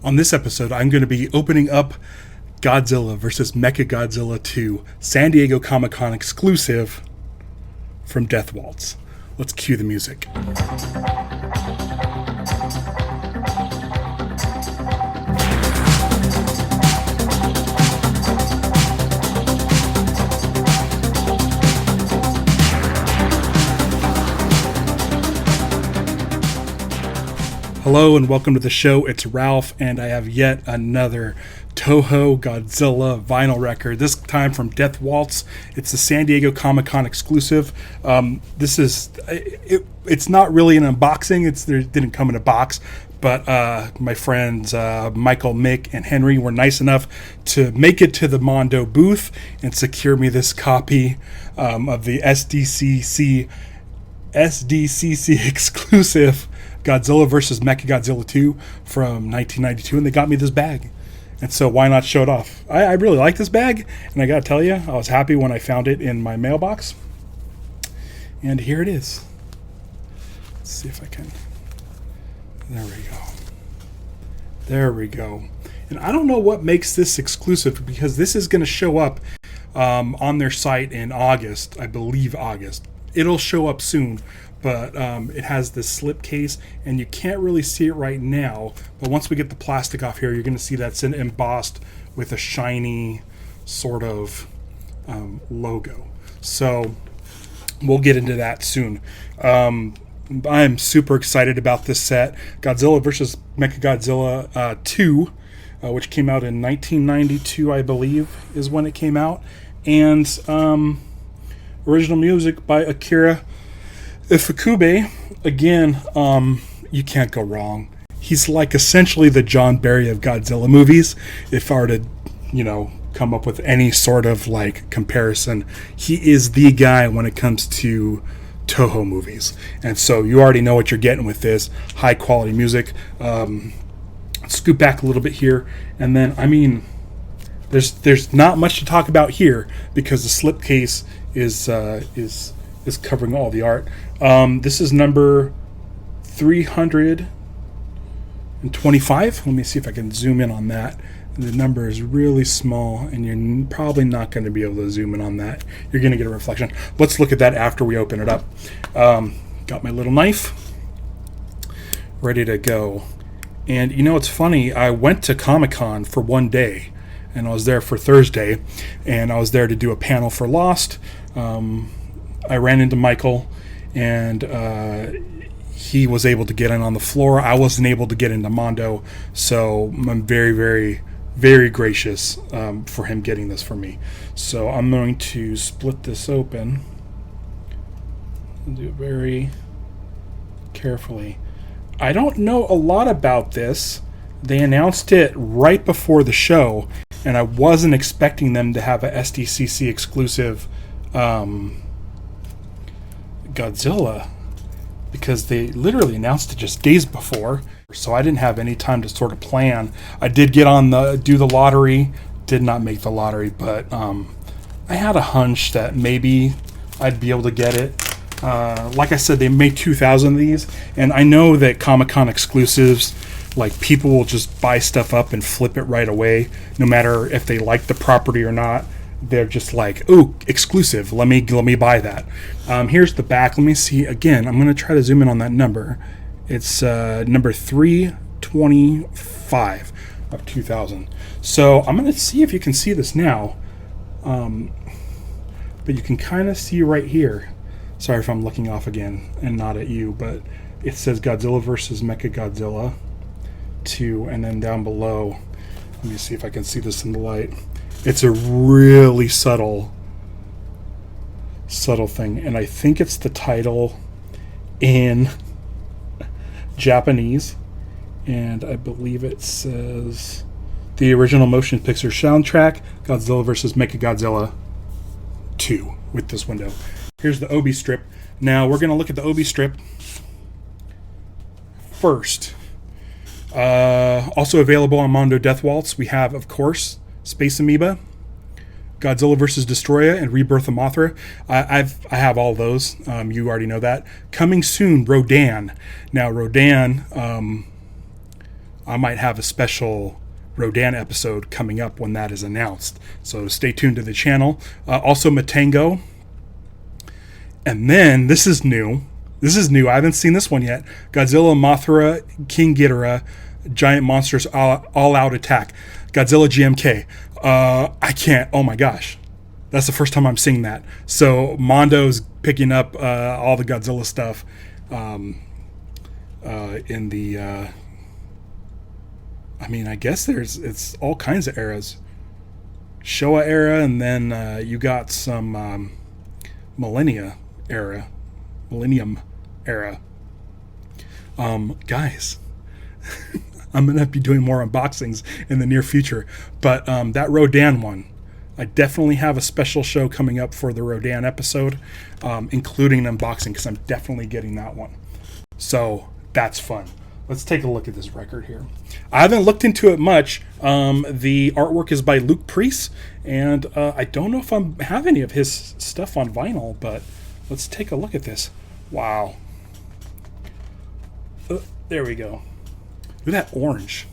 On this episode, I'm going to be opening up Godzilla vs. Mechagodzilla 2, San Diego Comic-Con exclusive from Death Waltz. Let's cue the music. Hello and welcome to the show. It's Ralph, and I have yet another Touhou Godzilla vinyl record, this time from Death Waltz. It's the San Diego Comic-Con exclusive. It's not really an unboxing. It didn't come in a box, but my friends Michael, Mick, and Henry were nice enough to make it to the Mondo booth and secure me this copy of the SDCC Exclusive Godzilla vs. Mechagodzilla 2 from 1992, and they got me this bag. And so why not show it off? I really like this bag, and I gotta tell you, I was happy when I found it in my mailbox. And here it is. Let's see if I can. There we go. There we go. And I don't know what makes this exclusive, because this is going to show up on their site in August. I believe August. It'll show up soon. But it has this slip case, and you can't really see it right now. But once we get the plastic off here, you're going to see that's embossed with a shiny sort of logo. So we'll get into that soon. I'm super excited about this set. Godzilla vs. Mechagodzilla 2, which came out in 1992, I believe, is when it came out. And original music by Akira Ifukube. Again, you can't go wrong. He's like essentially the John Barry of Godzilla movies. If I were to, come up with any sort of like comparison, he is the guy when it comes to Touhou movies. And so you already know what you're getting with this high quality music. Scoot back a little bit here, and then there's not much to talk about here because the slipcase is covering all the art. This is number 325. Let me see if I can zoom in on that. The number is really small, and you're probably not going to be able to zoom in on that. You're going to get a reflection. Let's look at that after we open it up. Got my little knife ready to go. And it's funny, I went to Comic-Con for one day, and I was there for Thursday, and I was there to do a panel for Lost. I ran into Michael, and he was able to get in on the floor. I wasn't able to get into Mondo, so I'm very, very, very gracious for him getting this for me. So I'm going to split this open. I'll do it very carefully. I don't know a lot about this. They announced it right before the show, and I wasn't expecting them to have a SDCC exclusive Godzilla, because they literally announced it just days before, so I didn't have any time to sort of plan. I did get on do the lottery, did not make the lottery, but I had a hunch that maybe I'd be able to get it. Like I said, they made 2,000 of these, and I know that Comic-Con exclusives, like, people will just buy stuff up and flip it right away, no matter if they like the property or not. They're just like, oh, exclusive, let me buy that. Here's the back. Let me see again. I'm going to try to zoom in on that number. It's number 325 of 2000. So I'm going to see if you can see this now. But you can kind of see right here. Sorry if I'm looking off again and not at you, but it says Godzilla vs. Mechagodzilla 2, and then down below, let me see if I can see this in the light. It's a really subtle thing, and I think it's the title in Japanese, and I believe it says the original motion picture soundtrack, Godzilla vs. Mechagodzilla 2, with this window. Here's the Obi strip. Now we're going to look at the Obi strip first. Also available on Mondo Death Waltz, we have, of course, Space Amoeba, Godzilla vs. Destroyer, and Rebirth of Mothra. I have all those. You already know that. Coming soon, Rodan. Now, Rodan, I might have a special Rodan episode coming up when that is announced. So stay tuned to the channel. Also Matango. And then this is new. I haven't seen this one yet. Godzilla, Mothra, King Ghidorah, Giant Monsters All Out Attack. Godzilla GMK. I can't. Oh my gosh. That's the first time I'm seeing that. So Mondo's picking up all the Godzilla stuff in the... I mean, I guess it's all kinds of eras. Showa era, and then you got some Millennium era. Guys, I'm going to be doing more unboxings in the near future. But that Rodan one, I definitely have a special show coming up for the Rodan episode, including an unboxing, because I'm definitely getting that one. So that's fun. Let's take a look at this record here. I haven't looked into it much. The artwork is by Luke Priest, and I don't know if I have any of his stuff on vinyl, but let's take a look at this. Wow. There we go. Look at that orange.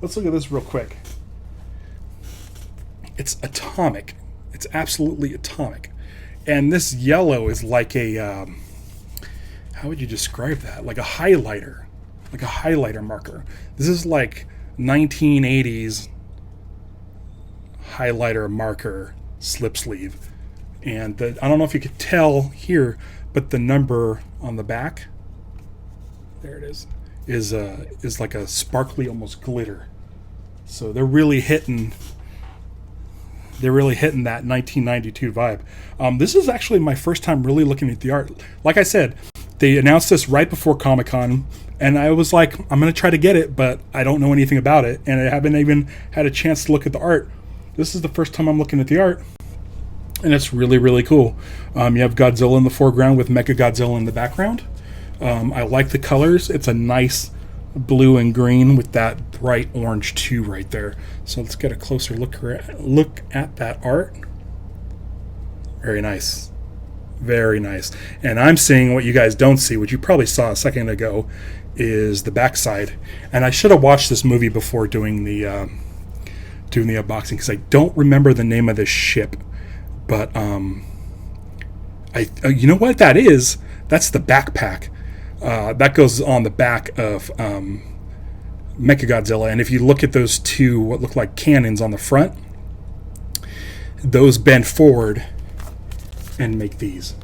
Let's look at this real quick. It's atomic. It's absolutely atomic. And this yellow is like a, how would you describe that? Like a highlighter. Like a highlighter marker. This is like 1980s highlighter marker slip sleeve. And I don't know if you could tell here, but the number on the back, there it is like a sparkly, almost glitter. So they're really hitting that 1992 vibe. This is actually my first time really looking at the art. Like I said, they announced this right before Comic-Con, and I was like, I'm going to try to get it, but I don't know anything about it, and I haven't even had a chance to look at the art. This is the first time I'm looking at the art, and it's really, really cool. You have Godzilla in the foreground with Mechagodzilla in the background. I like the colors. It's a nice blue and green with that bright orange too right there. So let's get a closer look at that art. Very nice. Very nice. And I'm seeing what you guys don't see, what you probably saw a second ago, is the backside. And I should have watched this movie before doing the unboxing, because I don't remember the name of this ship. But you know what that is? That's the backpack. That goes on the back of Mechagodzilla. And if you look at those two, what look like cannons on the front, those bend forward and make these.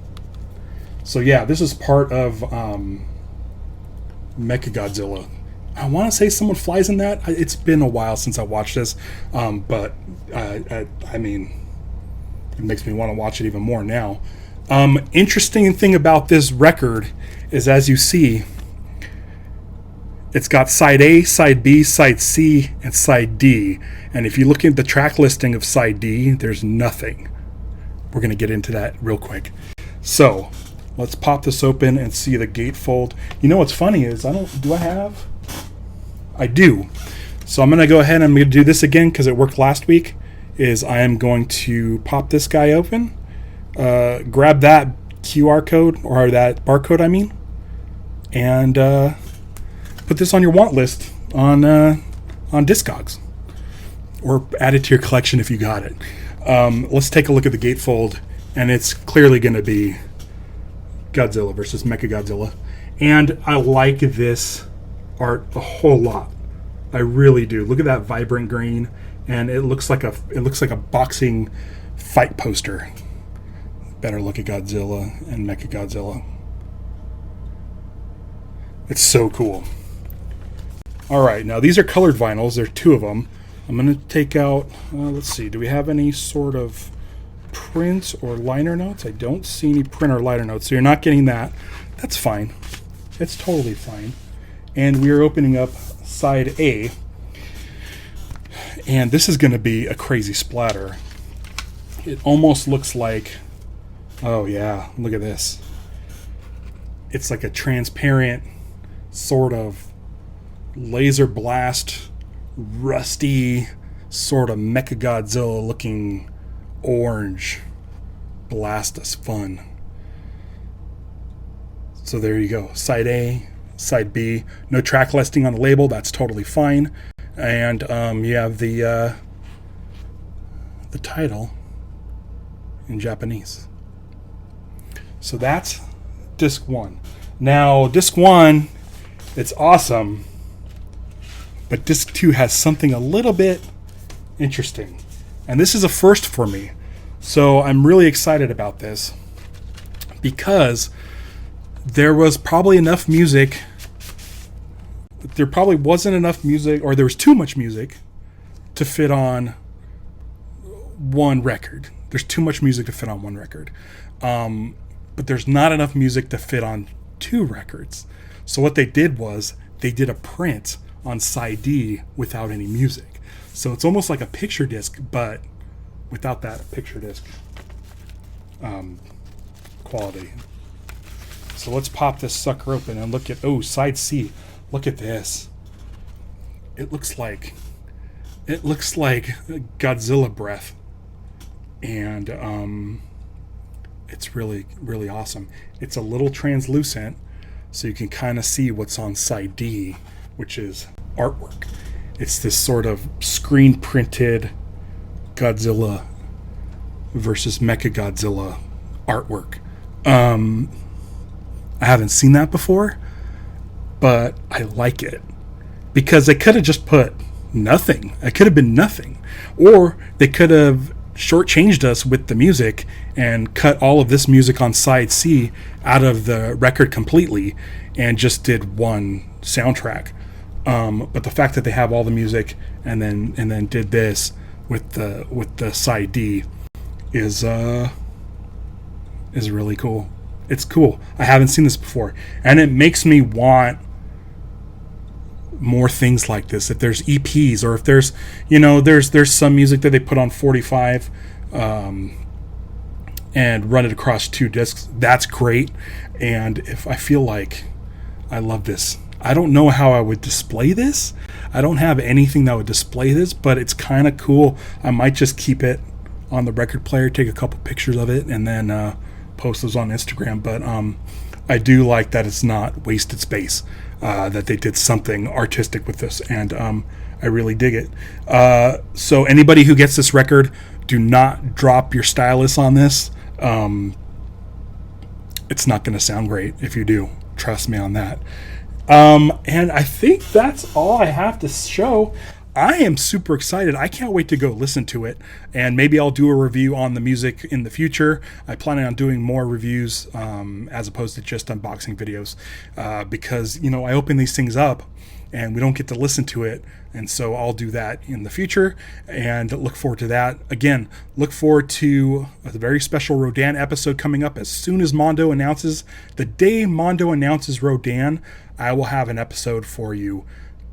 So yeah, this is part of Mechagodzilla. I want to say someone flies in that. It's been a while since I watched this, but I mean, it makes me want to watch it even more now. Interesting thing about this record is, as you see, it's got side A, side B, side C, and side D. And if you look at the track listing of side D, there's nothing. We're going to get into that real quick. So let's pop this open and see the gatefold. You know what's funny is, I do. So I'm going to go ahead and I'm going to do this again because it worked last week. I am going to pop this guy open, grab that QR code, or that barcode I mean, and put this on your want list on Discogs, or add it to your collection if you got it. Let's take a look at the gatefold, and it's clearly going to be Godzilla versus Mechagodzilla. And I like this art a whole lot. I really do. Look at that vibrant green, and it looks like a boxing fight poster. Better look at Godzilla and Mechagodzilla. It's so cool. All right, now these are colored vinyls. There are two of them. I'm going to take out, let's see, do we have any sort of print or liner notes? I don't see any print or liner notes, so you're not getting that. That's fine. It's totally fine. And we are opening up side A. And this is going to be a crazy splatter. It almost looks like, oh yeah, look at this. It's like a transparent sort of laser blast, rusty sort of Mechagodzilla looking orange blast us fun. So there you go. Side A, side B. No track listing on the label. That's totally fine. And you have the title in Japanese. So that's disc 1. Now, disc 1, it's awesome, but disc 2 has something a little bit interesting. And this is a first for me. So I'm really excited about this because there was probably enough music. There probably wasn't enough music, or there was too much music to fit on one record. There's too much music to fit on one record. But there's not enough music to fit on 2 records. So what they did was they did a print on side D without any music. So it's almost like a picture disc, but without that picture disc quality. So let's pop this sucker open and look at, side C. Look at this. It looks like Godzilla breath. And it's really, really awesome. It's a little translucent, so you can kind of see what's on side D, which is artwork. It's this sort of screen printed Godzilla versus Mechagodzilla artwork. I haven't seen that before, but I like it because they could have just put nothing. It could have been nothing, or they could have shortchanged us with the music and cut all of this music on side C out of the record completely and just did one soundtrack. But the fact that they have all the music and then did this with the side D is really cool. It's cool. I haven't seen this before, and it makes me want more things like this. If there's EPs, or if there's there's some music that they put on 45 and run it across 2 discs, that's great. And if I feel like I love this, I don't know how I would display this. I don't have anything that would display this, but it's kind of cool. I might just keep it on the record player, take a couple pictures of it, and then post those on Instagram. But I do like that it's not wasted space, that they did something artistic with this, and I really dig it. So anybody who gets this record, do not drop your stylus on this. It's not going to sound great if you do. Trust me on that. And I think that's all I have to show. I am super excited. I can't wait to go listen to it, and maybe I'll do a review on the music in the future. I plan on doing more reviews as opposed to just unboxing videos, because I open these things up and we don't get to listen to it, and so I'll do that in the future and look forward to that. Again, look forward to a very special Rodan episode coming up as soon as Mondo announces. The day Mondo announces Rodan, I will have an episode for you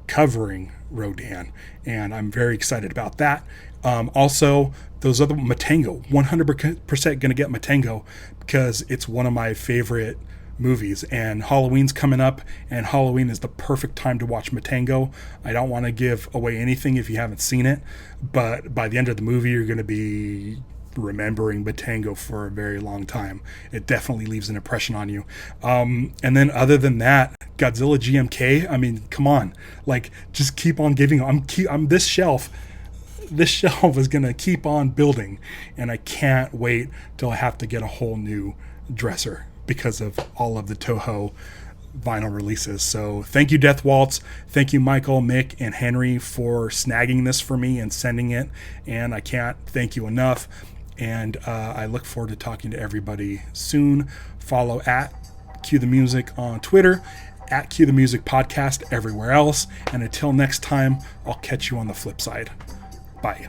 covering Rodan, and I'm very excited about that. Also, those other Matango, 100% going to get Matango because it's one of my favorite movies, and Halloween's coming up, and Halloween is the perfect time to watch Matango. I don't want to give away anything if you haven't seen it, but by the end of the movie, you're going to be remembering Matango for a very long time. It definitely leaves an impression on you. And then other than that, Godzilla GMK, I mean, come on, like, just keep on giving. I'm this shelf is gonna keep on building, and I can't wait till I have to get a whole new dresser because of all of the Touhou vinyl releases. So thank you, Death Waltz. Thank you, Michael, Mick, and Henry for snagging this for me and sending it, and I can't thank you enough. And I look forward to talking to everybody soon. Follow at Cue the Music on Twitter, at Cue the Music Podcast everywhere else. And until next time, I'll catch you on the flip side. Bye.